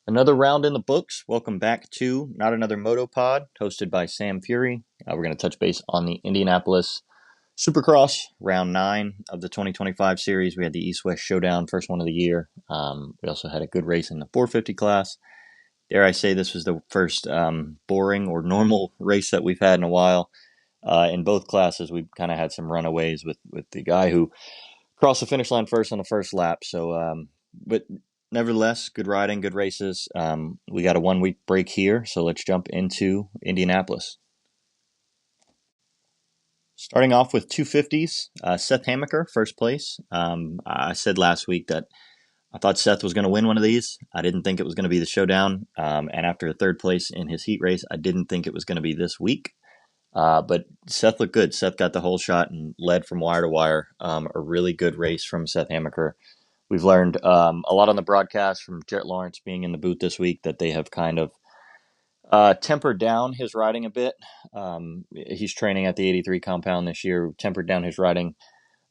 Another round in the books. Welcome back to Not Another Moto Pod, hosted by Sam Fury. We're going to touch base on the Indianapolis Supercross, round 9 of the 2025 series. We had the East West Showdown, first one of the year. We also had a good race in the 450 class. Dare I say this was the first boring or normal race that we've had in a while. In both classes, we kind of had some runaways with the guy who crossed the finish line first on the first lap. But nevertheless, good riding, good races. We got a 1 week break here, so let's jump into Indianapolis. Starting off with 250s, Seth Hamaker, first place. I said last week that I thought Seth was going to win one of these. I didn't think it was going to be the showdown. And after a third place in his heat race, I didn't think it was going to be this week. But Seth looked good. Seth got the whole shot and led from wire to wire. A really good race from Seth Hamaker. We've learned a lot on the broadcast from Jet Lawrence being in the booth this week that they have kind of tempered down his riding a bit. He's training at the 83 compound this year, tempered down his riding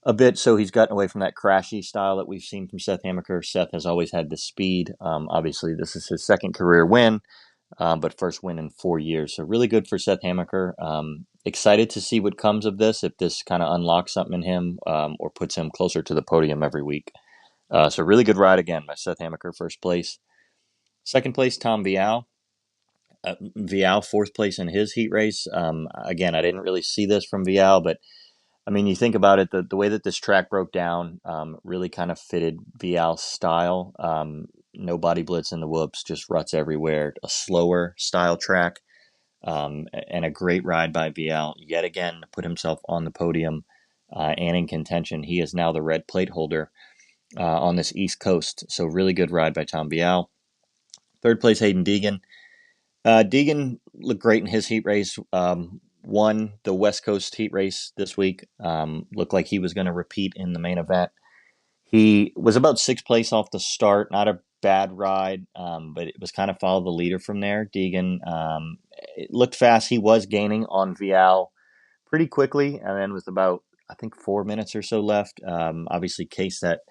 a bit, so he's gotten away from that crashy style that we've seen from Seth Hamaker. Seth has always had the speed. Obviously, this is his second career win, but first win in 4 years. So really good for Seth Hamaker. Excited to see what comes of this, if this kind of unlocks something in him or puts him closer to the podium every week. So really good ride again by Seth Hamaker, first place. Second place, Tom Vial. Vial, fourth place in his heat race. Again, I didn't really see this from Vial, but I mean, you think about it, the way that this track broke down really kind of fitted Vial's style. No body blitz in the whoops, just ruts everywhere. A slower style track and a great ride by Vial. Yet again, to put himself on the podium and in contention. He is now the red plate holder on this East Coast. So really good ride by Tom Vial. Third place, Hayden Deegan. Deegan looked great in his heat race. Won the West Coast heat race this week. Looked like he was going to repeat in the main event. He was about sixth place off the start. Not a bad ride, but it was kind of follow the leader from there. Deegan it looked fast. He was gaining on Vial pretty quickly, and then with about, I think, 4 minutes or so left, obviously cased that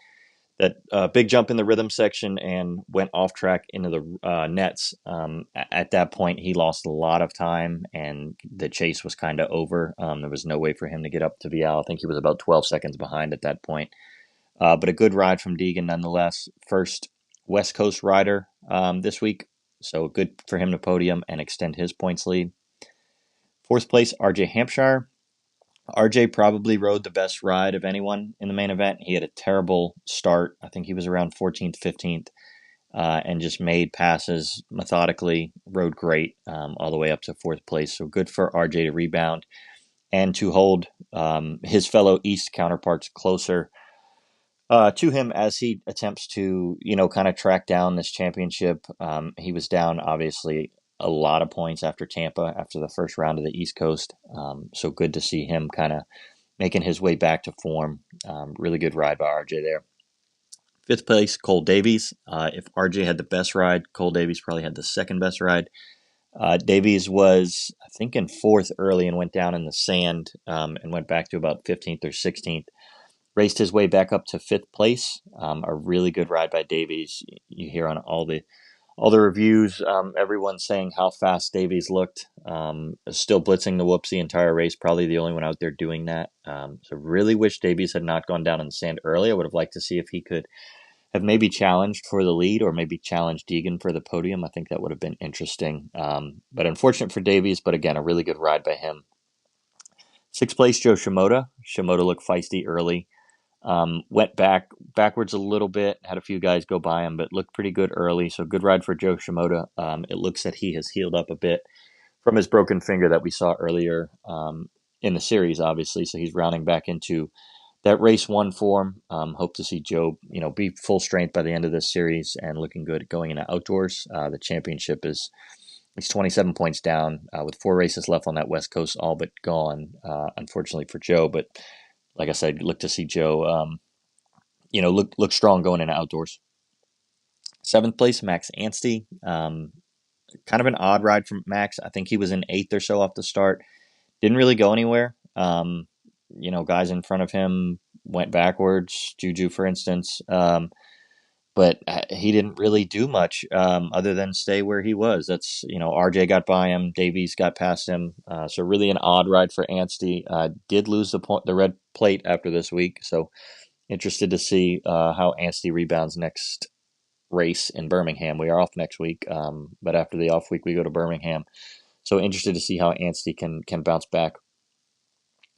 big jump in the rhythm section and went off track into the nets. At that point, he lost a lot of time, and the chase was kind of over. There was no way for him to get up to Vial. I think he was about 12 seconds behind at that point. But a good ride from Deegan nonetheless. First West Coast rider this week, so good for him to podium and extend his points lead. Fourth place, RJ Hampshire. RJ probably rode the best ride of anyone in the main event. He had a terrible start. I think he was around 14th, 15th, and just made passes methodically, rode great all the way up to fourth place. So good for RJ to rebound and to hold his fellow East counterparts closer to him as he attempts to, kind of track down this championship. He was down, obviously, a lot of points after Tampa, after the first round of the East Coast. So good to see him kind of making his way back to form. Really good ride by RJ there. Fifth place, Cole Davies. If RJ had the best ride, Cole Davies probably had the second best ride. Davies was, I think, in fourth early and went down in the sand and went back to about 15th or 16th. Raced his way back up to fifth place. A really good ride by Davies. You hear on all the reviews, everyone's saying how fast Davies looked. Still blitzing the whoops the entire race. Probably the only one out there doing that. So really wish Davies had not gone down in the sand early. I would have liked to see if he could have maybe challenged for the lead or maybe challenged Deegan for the podium. I think that would have been interesting. But unfortunate for Davies, but again, a really good ride by him. Sixth place, Joe Shimoda. Shimoda looked feisty early. Went backwards a little bit, had a few guys go by him, but looked pretty good early. So good ride for Joe Shimoda. It looks that he has healed up a bit from his broken finger that we saw earlier in the series, obviously. So he's rounding back into that race one form. Hope to see Joe, be full strength by the end of this series and looking good going into outdoors. The championship is he's 27 points down with 4 races left on that West Coast, all but gone, unfortunately for Joe. But like I said, look to see Joe, look strong going into outdoors. Seventh place, Max Anstey. Kind of an odd ride from Max. I think he was in eighth or so off the start. Didn't really go anywhere. Guys in front of him went backwards. Juju, for instance. but he didn't really do much other than stay where he was. That's, RJ got by him, Davies got past him. So really an odd ride for Anstey. Did lose the red plate after this week, so interested to see how Anstey rebounds next race in Birmingham. We are off next week, but after the off week, we go to Birmingham. So interested to see how Anstey can bounce back.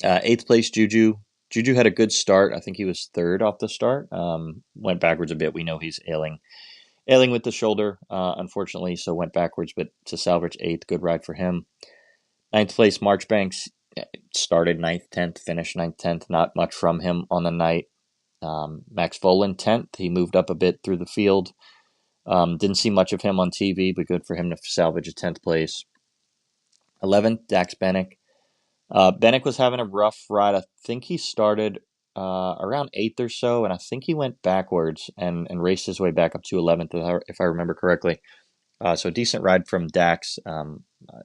Eighth place, Juju. Juju had a good start. I think he was third off the start. Went backwards a bit. We know he's ailing with the shoulder, unfortunately, so went backwards, but to salvage eighth, good ride for him. Ninth place, Marchbanks started ninth, 10th, finished ninth, 10th. Not much from him on the night. Max Volan, 10th. He moved up a bit through the field. Didn't see much of him on TV, but good for him to salvage a 10th place. 11th, Dax Bennick. Bennick was having a rough ride. I think he started around 8th or so, and I think he went backwards and raced his way back up to 11th, if I remember correctly. So decent ride from Dax.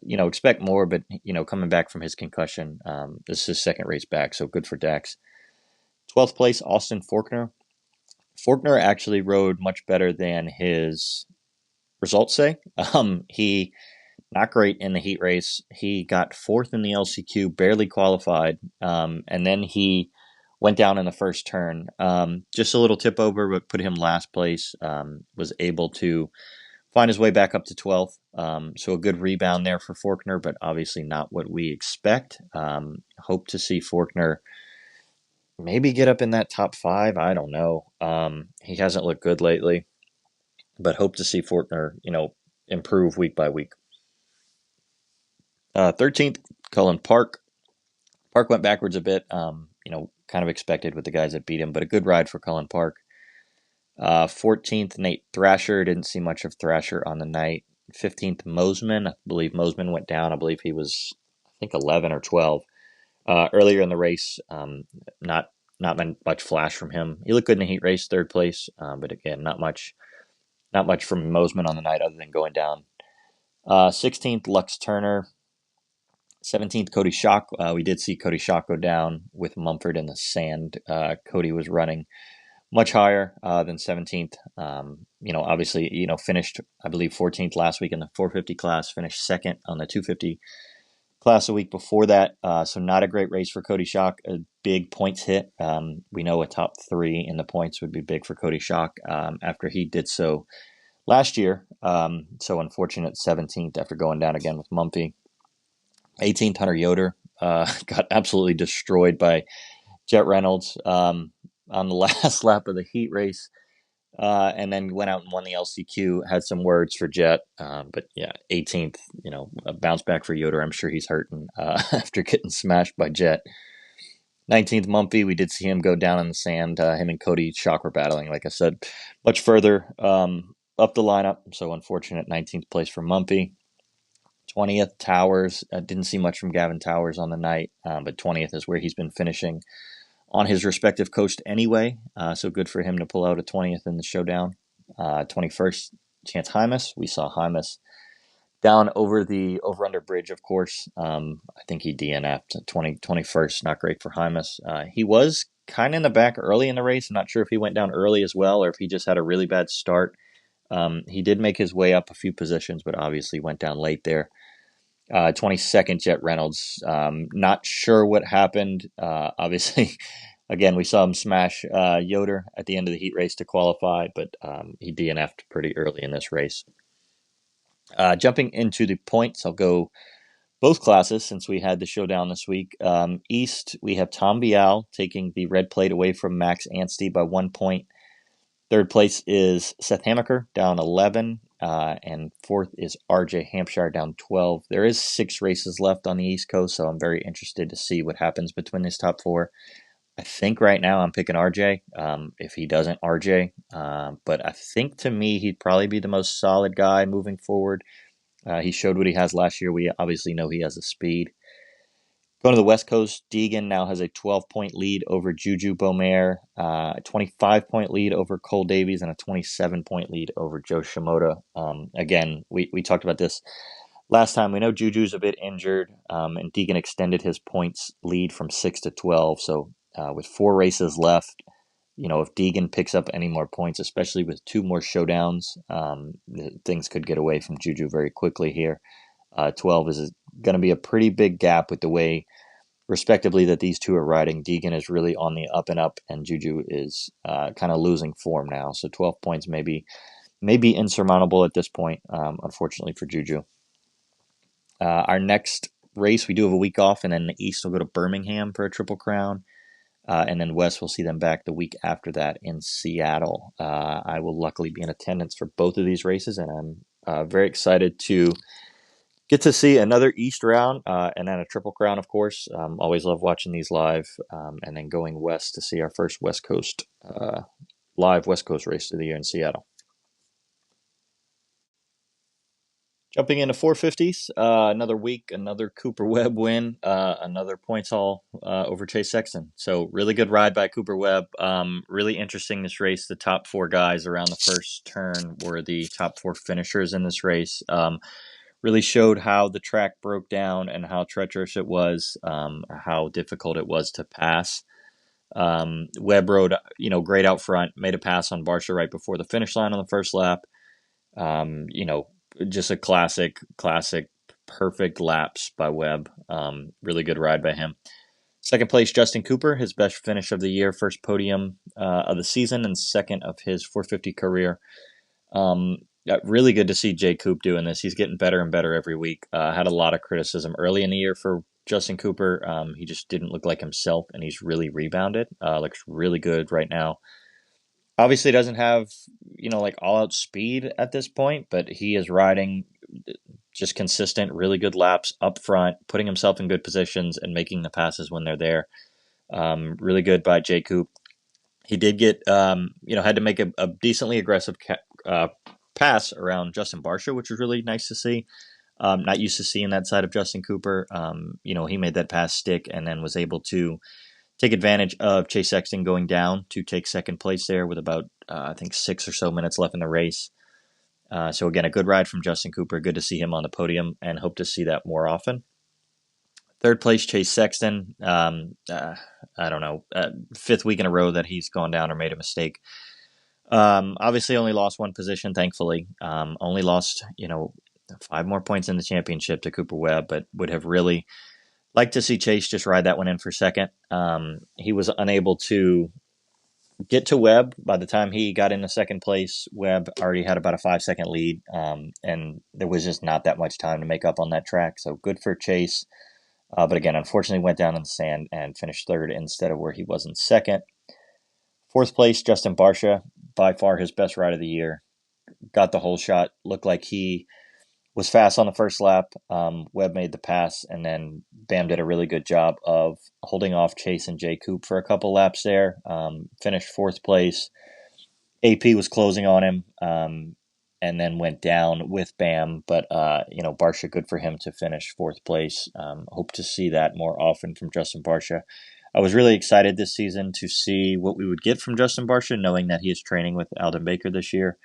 Expect more, but, coming back from his concussion, this is his second race back, so good for Dax. 12th place, Austin Forkner. Forkner actually rode much better than his results say. He not great in the heat race. He got fourth in the LCQ, barely qualified, and then he went down in the first turn. Just a little tip over, but put him last place. Was able to find his way back up to 12th. So a good rebound there for Forkner, but obviously not what we expect. Hope to see Forkner maybe get up in that top 5. I don't know. He hasn't looked good lately, but hope to see Forkner, improve week by week. 13th, Cullen Park. Park went backwards a bit, kind of expected with the guys that beat him, but a good ride for Cullen Park. 14th, Nate Thrasher. Didn't see much of Thrasher on the night. 15th, Mosman. I believe Mosman went down. I believe he was, 11 or 12. Earlier in the race, not much flash from him. He looked good in the heat race, third place, but again, not much from Mosman on the night other than going down. 16th, Lux Turner. 17th, Cody Schock. We did see Cody Schock go down with Mumford in the sand. Cody was running much higher than 17th. Obviously, finished, I believe, 14th last week in the 450 class, finished second on the 250 class a week before that. So not a great race for Cody Schock. A big points hit. We know a top 3 in the points would be big for Cody Schock after he did so last year. So unfortunate 17th after going down again with Mumphy. 18th, Hunter Yoder got absolutely destroyed by Jet Reynolds on the last lap of the heat race, and then went out and won the LCQ. Had some words for Jet, but yeah, 18th, a bounce back for Yoder. I'm sure he's hurting after getting smashed by Jet. 19th, Mumphy. We did see him go down in the sand. Him and Cody Schock were battling, like I said, much further up the lineup. So unfortunate 19th place for Mumphy. 20th, Towers. Didn't see much from Gavin Towers on the night, but 20th is where he's been finishing on his respective coast anyway. So good for him to pull out a 20th in the showdown. 21st, Chance Hymas. We saw Hymas down over the over-under bridge, of course. I think he DNF'd. 21st, not great for Hymas. He was kind of in the back early in the race. I'm not sure if he went down early as well or if he just had a really bad start. He did make his way up a few positions, but obviously went down late there. 22nd, Jet Reynolds. Not sure what happened. Obviously, again, we saw him smash Yoder at the end of the heat race to qualify, but he DNF'd pretty early in this race. Jumping into the points, I'll go both classes since we had the showdown this week. East, we have Tom Bial taking the red plate away from Max Anstey by 1 point. Third place is Seth Hamaker, down 11. And fourth is RJ Hampshire, down 12. There is 6 races left on the East Coast, so I'm very interested to see what happens between these top 4. I think right now I'm picking RJ, if he doesn't RJ. But I think to me he'd probably be the most solid guy moving forward. He showed what he has last year. We obviously know he has the speed. Going to the West Coast, Deegan now has a 12-point lead over Juju Beaumaire, a 25-point lead over Cole Davies, and a 27-point lead over Joe Shimoda. Again, we talked about this last time. We know Juju's a bit injured, and Deegan extended his points lead from 6 to 12. So with 4 races left, if Deegan picks up any more points, especially with two more showdowns, things could get away from Juju very quickly here. 12 is going to be a pretty big gap with the way, respectively, that these two are riding. Deegan is really on the up and up, and Juju is kind of losing form now. So 12 points may be insurmountable at this point, unfortunately for Juju. Our next race, we do have a week off, and then the East will go to Birmingham for a Triple Crown. And then West will see them back the week after that in Seattle. I will luckily be in attendance for both of these races, and I'm very excited to get to see another East round and then a Triple Crown, of course. Always love watching these live, and then going west to see our first West Coast live West Coast race of the year in Seattle. Jumping into 450s, another week, another Cooper Webb win, another points haul over Chase Sexton. So really good ride by Cooper Webb. Really interesting this race. The top four guys around the first turn were the top four finishers in this race. Really showed how the track broke down and how treacherous it was, how difficult it was to pass. Webb rode, great out front, made a pass on Barcia right before the finish line on the first lap. Just a classic, perfect laps by Webb. Really good ride by him. Second place, Justin Cooper, his best finish of the year, first podium of the season, and second of his 450 career. Really good to see Jay Coop doing this. He's getting better and better every week. Had a lot of criticism early in the year for Justin Cooper. He just didn't look like himself, and he's really rebounded. Looks really good right now. Obviously doesn't have, all-out speed at this point, but he is riding just consistent, really good laps up front, putting himself in good positions and making the passes when they're there. Really good by Jay Coop. He did get, had to make a decently aggressive pass around Justin Barcia, which was really nice to see. Not used to seeing that side of Justin Cooper. He made that pass stick and then was able to take advantage of Chase Sexton going down to take second place there with about, 6 or so minutes left in the race. So again, a good ride from Justin Cooper. Good to see him on the podium and hope to see that more often. Third place, Chase Sexton. Fifth week in a row that he's gone down or made a mistake. Obviously only lost one position, thankfully. Only lost, 5 more points in the championship to Cooper Webb, but would have really like to see Chase just ride that one in for second. He was unable to get to Webb. By the time he got into second place, Webb already had about a 5-second lead, and there was just not that much time to make up on that track. So good for Chase. But again, unfortunately went down in the sand and finished third instead of where he was in second. Fourth place, Justin Barcia, by far his best ride of the year. Got the whole shot. Looked like he was fast on the first lap. Webb made the pass, and then Bam did a really good job of holding off Chase and Jay Coop for a couple laps there. Finished fourth place. AP was closing on him, and then went down with Bam. But, Barcia, good for him to finish fourth place. Hope to see that more often from Justin Barcia. I was really excited this season to see what we would get from Justin Barcia, knowing that he is training with Alden Baker this year.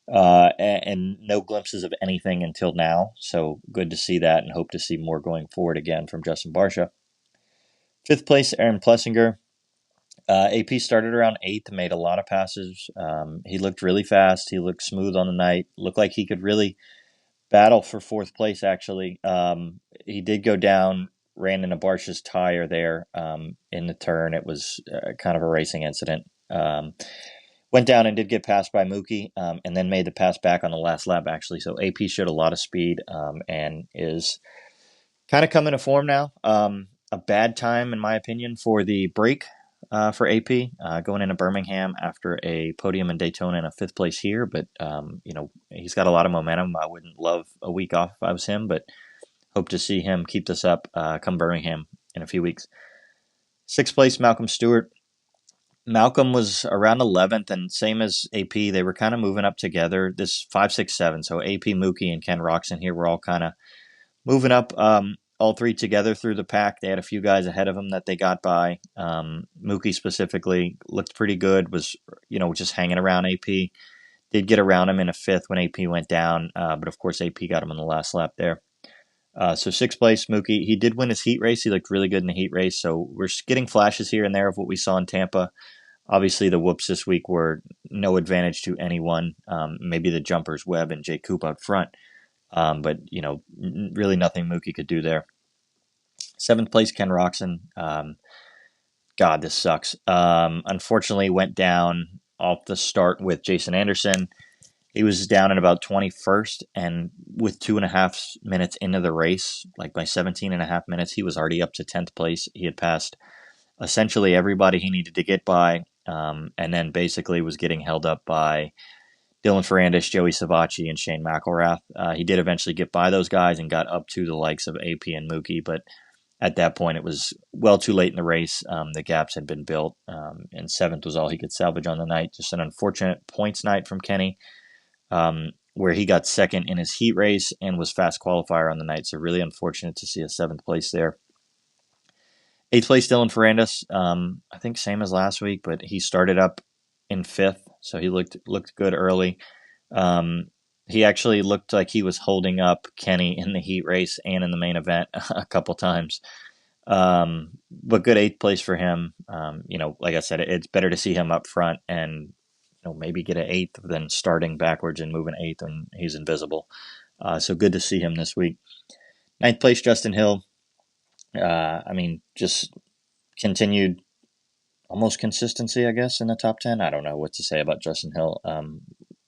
And no glimpses of anything until now. So good to see that and hope to see more going forward again from Justin Barcia. Fifth place, Aaron Plessinger. AP started around 8th, made a lot of passes. He looked really fast. He looked smooth on the night. Looked like he could really battle for fourth place, actually. He did go down, ran into Barcia's tire there in the turn. It was kind of a racing incident. Went down and did get passed by Mookie, and then made the pass back on the last lap, actually. So AP showed a lot of speed and is kind of coming to form now. A bad time, in my opinion, for the break for AP, going into Birmingham after a podium in Daytona and a fifth place here. But, he's got a lot of momentum. I wouldn't love a week off if I was him, but hope to see him keep this up come Birmingham in a few weeks. Sixth place, Malcolm Stewart. Malcolm was around 11th, and same as AP, they were kind of moving up together. This 5, 6, 7. So AP, Mookie, and Ken Roxon here were all kind of moving up, all three together through the pack. They had a few guys ahead of them that they got by. Mookie specifically looked pretty good, was, just hanging around AP. Did get around him in a fifth when AP went down, but of course AP got him on the last lap there. So sixth place, Mookie. He did win his heat race. He looked really good in the heat race. So we're getting flashes here and there of what we saw in Tampa. Obviously, the whoops this week were no advantage to anyone. Maybe the jumpers Webb and Jay Coop out front, but really nothing Mookie could do there. Seventh place, Ken Roxon. God, this sucks. Unfortunately, went down off the start with Jason Anderson. He was down in about 21st, and with 2.5 minutes into the race, like by 17.5 minutes, he was already up to 10th place. He had passed essentially everybody he needed to get by, and then basically was getting held up by Dylan Ferrandis, Joey Savacci, and Shane McElrath. He did eventually get by those guys and got up to the likes of AP and Mookie, but at that point it was well too late in the race. The gaps had been built, and seventh was all he could salvage on the night. Just an unfortunate points night from Kenny, where he got second in his heat race and was fast qualifier on the night. So really unfortunate to see a seventh place there. Eighth place, Dylan Ferrandis. I think same as last week, but he started up in fifth, so he looked good early. He actually looked like he was holding up Kenny in the heat race and in the main event a couple times. But good eighth place for him. Like I said, it's better to see him up front and maybe get an eighth than starting backwards and moving eighth and he's invisible. So good to see him this week. Ninth place, Justin Hill. Just continued almost consistency, I guess, in the top 10. I don't know what to say about Justin Hill.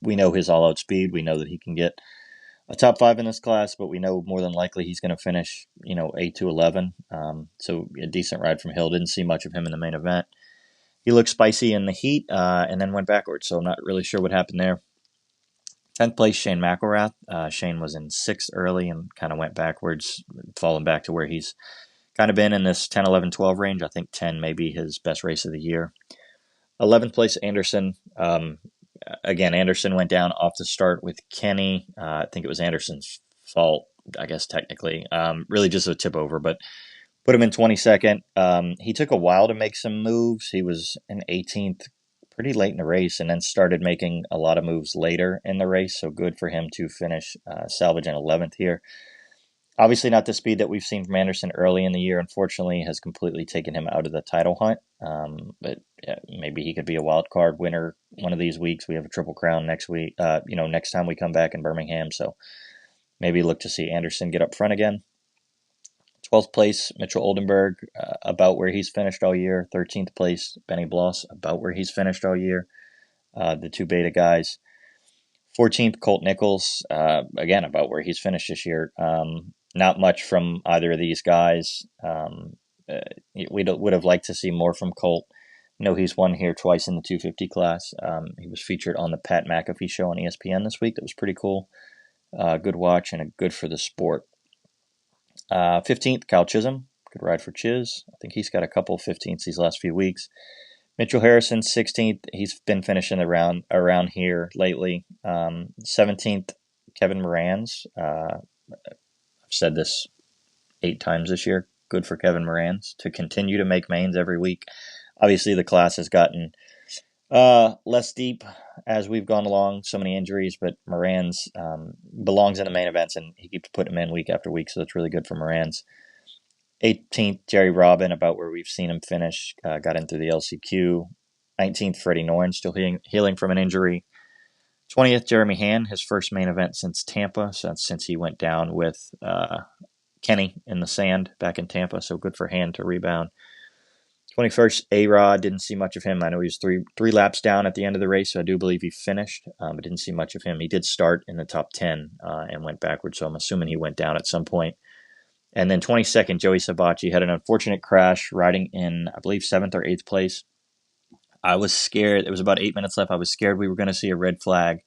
We know his all-out speed. We know that he can get a top 5 in this class, but we know more than likely he's going to finish, 8 to 11. So a decent ride from Hill. Didn't see much of him in the main event. He looked spicy in the heat and then went backwards, so I'm not really sure what happened there. 10th place, Shane McElrath. Shane was in 6th early and kind of went backwards, falling back to where he's kind of been in this 10, 11, 12 range. I think 10 may be his best race of the year. 11th place, Anderson. Again, Anderson went down off the start with Kenny. I think it was Anderson's fault, I guess, technically. Really just a tip over, but put him in 22nd. He took a while to make some moves. He was in 18th pretty late in the race and then started making a lot of moves later in the race. So good for him to finish salvage in 11th here. Obviously not the speed that we've seen from Anderson early in the year, unfortunately, has completely taken him out of the title hunt. But yeah, maybe he could be a wild card winner one of these weeks. We have a Triple Crown next week, next time we come back in Birmingham. So maybe look to see Anderson get up front again. 12th place, Mitchell Oldenburg, about where he's finished all year. 13th place, Benny Bloss, about where he's finished all year. The two beta guys. 14th, Colt Nichols, again, about where he's finished this year. Not much from either of these guys. We would have liked to see more from Colt. He's won here twice in the 250 class. He was featured on the Pat McAfee show on ESPN this week. That was pretty cool. Good watch and good for the sport. 15th, Kyle Chisholm. Good ride for Chiz. I think he's got a couple 15ths these last few weeks. Mitchell Harrison, 16th. He's been finishing around here lately. 17th, Kevin Morans. I've said this 8 times this year. Good for Kevin Morans to continue to make mains every week. Obviously, the class has gotten less deep as we've gone along. So many injuries, but Morans belongs in the main events, and he keeps putting him in week after week, so that's really good for Morans. 18th, Jerry Robin, about where we've seen him finish. Got in through the LCQ. 19th, Freddie Norn, still healing from an injury. 20th, Jeremy Han, his first main event since Tampa, since he went down with Kenny in the sand back in Tampa, so good for Han to rebound. 21st, A-Rod, didn't see much of him. I know he was three laps down at the end of the race, so I do believe he finished, but didn't see much of him. He did start in the top 10 and went backwards, so I'm assuming he went down at some point. And then 22nd, Joey Savacci had an unfortunate crash riding in, I believe, 7th or 8th place. I was scared. There was about 8 minutes left. I was scared we were going to see a red flag.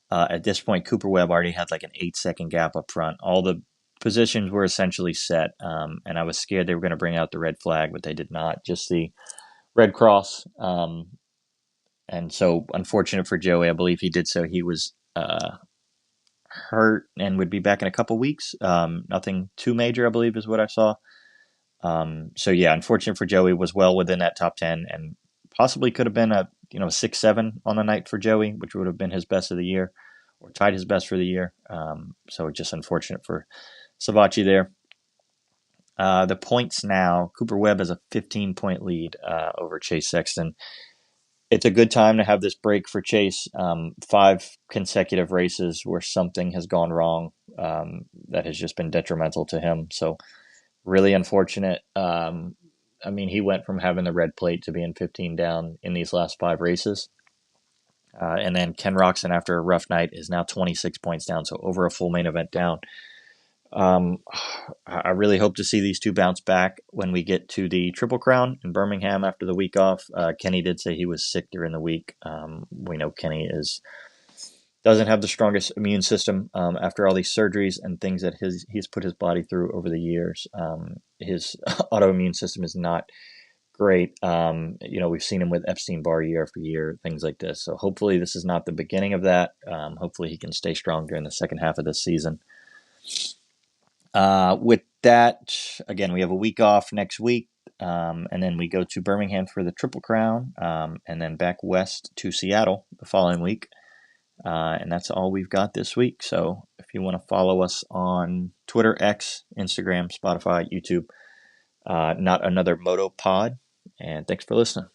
At this point, Cooper Webb already had like an 8-second gap up front. All the positions were essentially set, and I was scared they were going to bring out the red flag, but they did not. Just the red cross. And so, unfortunate for Joey, I believe he did so. He was hurt and would be back in a couple weeks. Nothing too major, I believe, is what I saw. So yeah, unfortunate for Joey. Was well within that top 10 and possibly could have been a 6-7 on the night for Joey, which would have been his best of the year or tied his best for the year. So just unfortunate for Savacci there. The points now, Cooper Webb has a 15-point lead over Chase Sexton. it's a good time to have this break for Chase. 5 consecutive races where something has gone wrong, that has just been detrimental to him. So really unfortunate. I mean, he went from having the red plate to being 15 down in these last 5 races. And then Ken Roxon, after a rough night, is now 26 points down, so over a full main event down. Um, I really hope to see these two bounce back when we get to the Triple Crown in Birmingham after the week off. Kenny did say he was sick during the week. We know Kenny doesn't have the strongest immune system after all these surgeries and things that he's put his body through over the years. His autoimmune system is not great. We've seen him with Epstein-Barr year after year, things like this. So hopefully this is not the beginning of that. Hopefully he can stay strong during the second half of this season. With that, again, we have a week off next week, and then we go to Birmingham for the Triple Crown, and then back west to Seattle the following week. And that's all we've got this week. So if you want to follow us on Twitter, X, Instagram, Spotify, YouTube, Not Another Moto Pod. And thanks for listening.